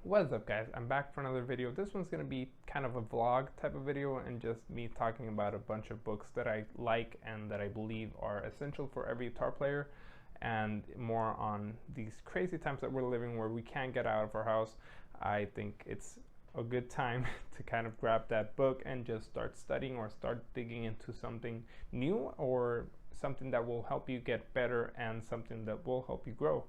What's up guys, I'm back for another video. This one's gonna be kind of a vlog type of video and just me talking about a bunch of books that I like and that I believe are essential for every guitar player, and more on these crazy times that we're living where we can't get out of our house. I think it's a good time to kind of grab that book and just start studying or start digging into something new or something that will help you get better and something that will help you grow.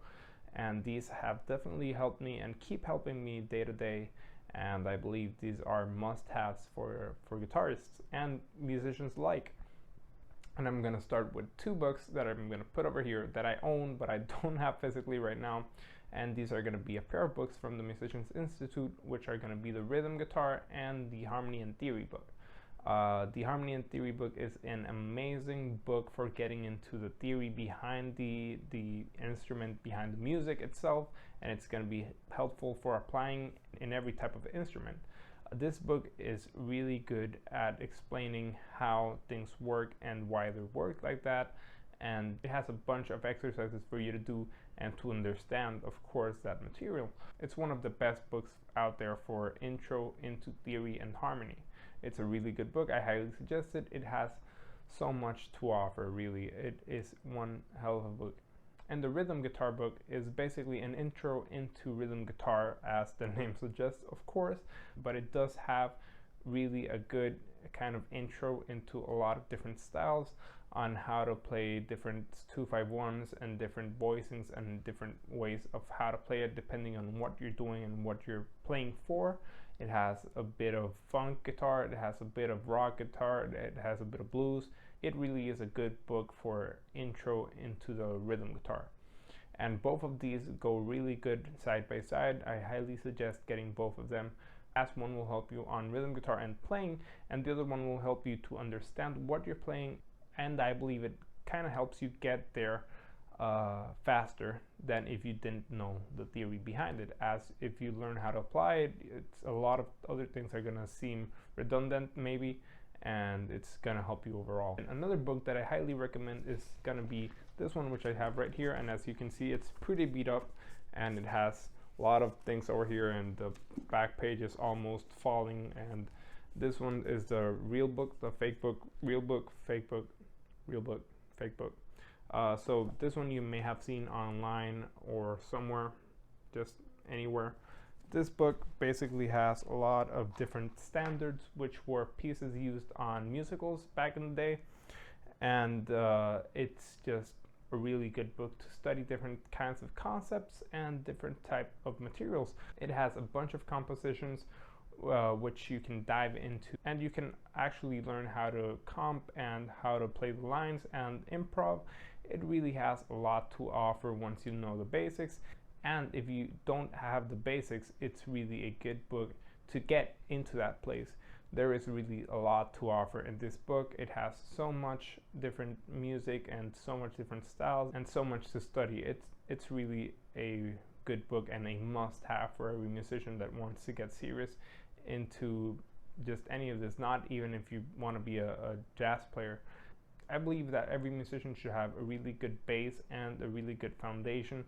And these have definitely helped me and keep helping me day to day, and I believe these are must-haves for guitarists and musicians alike. And I'm gonna start with two books that I'm gonna put over here that I own but I don't have physically right now, and these are gonna be a pair of books from the Musicians Institute, which are gonna be the Rhythm Guitar and the Harmony and Theory book. The Harmony and Theory book is an amazing book for getting into the theory behind the instrument, behind the music itself, and it's going to be helpful for applying in every type of instrument. This book is really good at explaining how things work and why they work like that, and it has a bunch of exercises for you to do and to understand, of course, that material. It's one of the best books out there for intro into theory and harmony. It's a really good book. I highly suggest it. It has so much to offer, really. It is one hell of a book. And the Rhythm Guitar book is basically an intro into rhythm guitar, as the name suggests, of course, but it does have really a good kind of intro into a lot of different styles on how to play different 2-5-1s and different voicings and different ways of how to play it depending on what you're doing and what you're playing for. It has a bit of funk guitar, it has a bit of rock guitar, it has a bit of blues. It really is a good book for intro into the rhythm guitar. And both of these go really good side by side. I highly suggest getting both of them, as one will help you on rhythm guitar and playing, and the other one will help you to understand what you're playing, and I believe it kind of helps you get there faster than if you didn't know the theory behind it. As if you learn how to apply it, it's a lot of other things are gonna seem redundant maybe, and it's gonna help you overall. And another book that I highly recommend is gonna be this one, which I have right here, and as you can see, it's pretty beat up and it has a lot of things over here and the back page is almost falling. And this one is the real book, the fake book, real book, fake book, real book, fake book. So this one you may have seen online or somewhere, just anywhere. This book basically has a lot of different standards, which were pieces used on musicals back in the day, and it's just a really good book to study different kinds of concepts and different type of materials. It has a bunch of compositions which you can dive into, and you can actually learn how to comp and how to play the lines and improv. It really has a lot to offer once you know the basics, and if you don't have the basics, it's really a good book to get into that place. There is really a lot to offer in this book. It has so much different music and so much different styles and so much to study. It's really a good book and a must-have for every musician that wants to get serious into just any of this, not even if you want to be a jazz player. I believe that every musician should have a really good base and a really good foundation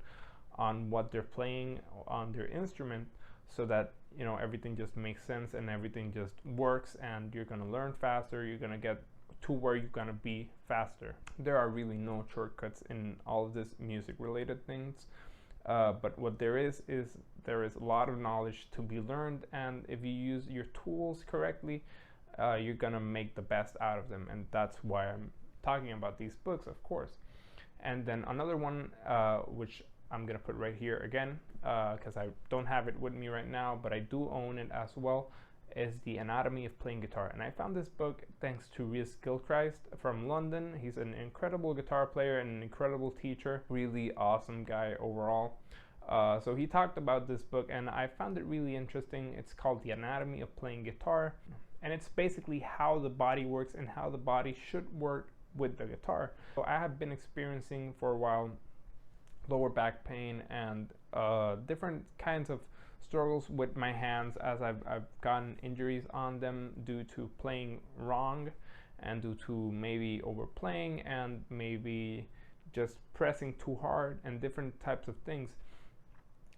on what they're playing on their instrument, so that, you know, everything just makes sense and everything just works, and you're going to learn faster, you're going to get to where you're going to be faster. There are really no shortcuts in all of this music related things, but what there is there is a lot of knowledge to be learned, and if you use your tools correctly, you're going to make the best out of them, and that's why I'm talking about these books, of course. And then another one, which I'm gonna put right here again, because I don't have it with me right now, but I do own it as well, is The Anatomy of Playing Guitar. And I found this book thanks to Rhys Gilchrist from London. He's an incredible guitar player and an incredible teacher, really awesome guy overall. So he talked about this book and I found it really interesting. It's called The Anatomy of Playing Guitar, and it's basically how the body works and how the body should work with the guitar. So I have been experiencing for a while lower back pain and different kinds of struggles with my hands, as I've gotten injuries on them due to playing wrong and due to maybe overplaying and maybe just pressing too hard and different types of things.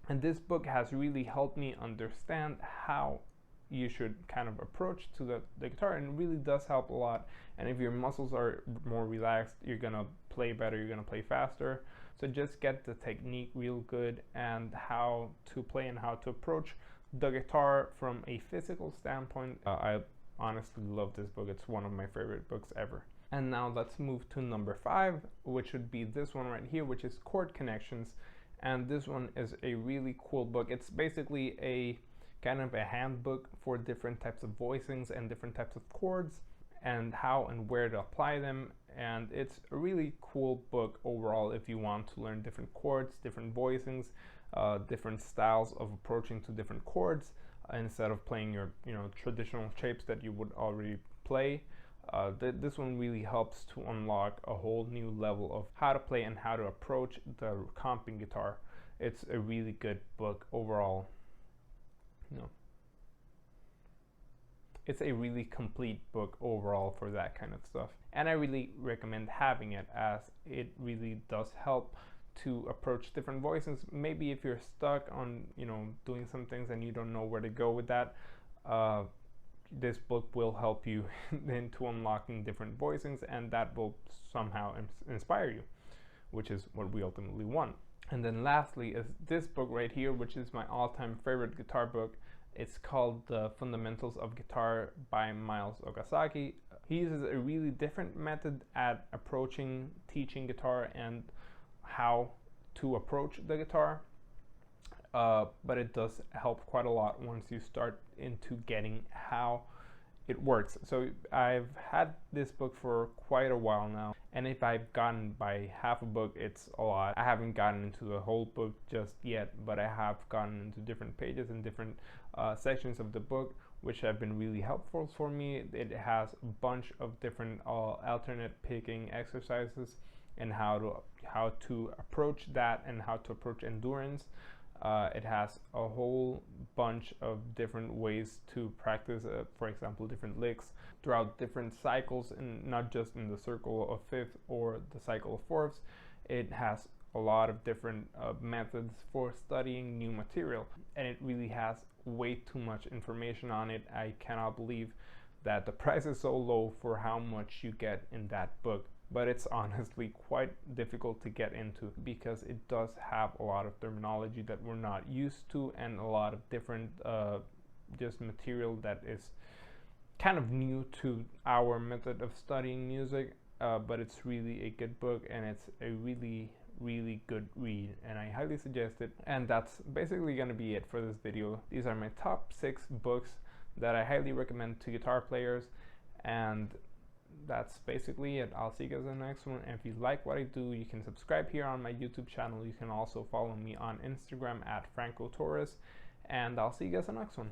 And this book has really helped me understand how you should kind of approach to the guitar, and it really does help a lot. And if your muscles are more relaxed, you're gonna play better, you're gonna play faster. So just get the technique real good and how to play and how to approach the guitar from a physical standpoint. I honestly love this book. It's one of my favorite books ever. And now let's move to number 5, which would be this one right here, which is Chord Connections. And this one is a really cool book. It's basically a kind of a handbook for different types of voicings and different types of chords and how and where to apply them. And it's a really cool book overall if you want to learn different chords, different voicings, different styles of approaching to different chords instead of playing your traditional shapes that you would already play. This one really helps to unlock a whole new level of how to play and how to approach the comping guitar. It's a really good book overall. It's a really complete book overall for that kind of stuff, and I really recommend having it, as it really does help to approach different voices. Maybe if you're stuck on doing some things and you don't know where to go with that, this book will help you into unlocking different voicings, and that will somehow inspire you, which is what we ultimately want. And then lastly is this book right here, which is my all-time favorite guitar book. It's called The Fundamentals of Guitar by Miles Okazaki. He uses a really different method at approaching teaching guitar and how to approach the guitar, but it does help quite a lot once you start into getting how it works. So I've had this book for quite a while now, and if I've gotten by half a book, it's a lot. I haven't gotten into the whole book just yet, but I have gotten into different pages and different sections of the book, which have been really helpful for me. It has a bunch of different alternate picking exercises and how to approach that and how to approach endurance. It has a whole bunch of different ways to practice, for example, different licks throughout different cycles, and not just in the circle of fifths or the cycle of fourths. It has a lot of different methods for studying new material, and it really has way too much information on it. I cannot believe that the price is so low for how much you get in that book. But it's honestly quite difficult to get into because it does have a lot of terminology that we're not used to, and a lot of different just material that is kind of new to our method of studying music, but it's really a good book, and it's a really good read, and I highly suggest it. And that's basically going to be it for this video. These are my top 6 books that I highly recommend to guitar players, and that's basically it. I'll see you guys in the next one. And if you like what I do, you can subscribe here on my YouTube channel. You can also follow me on Instagram at Franco Torres, and I'll see you guys in the next one.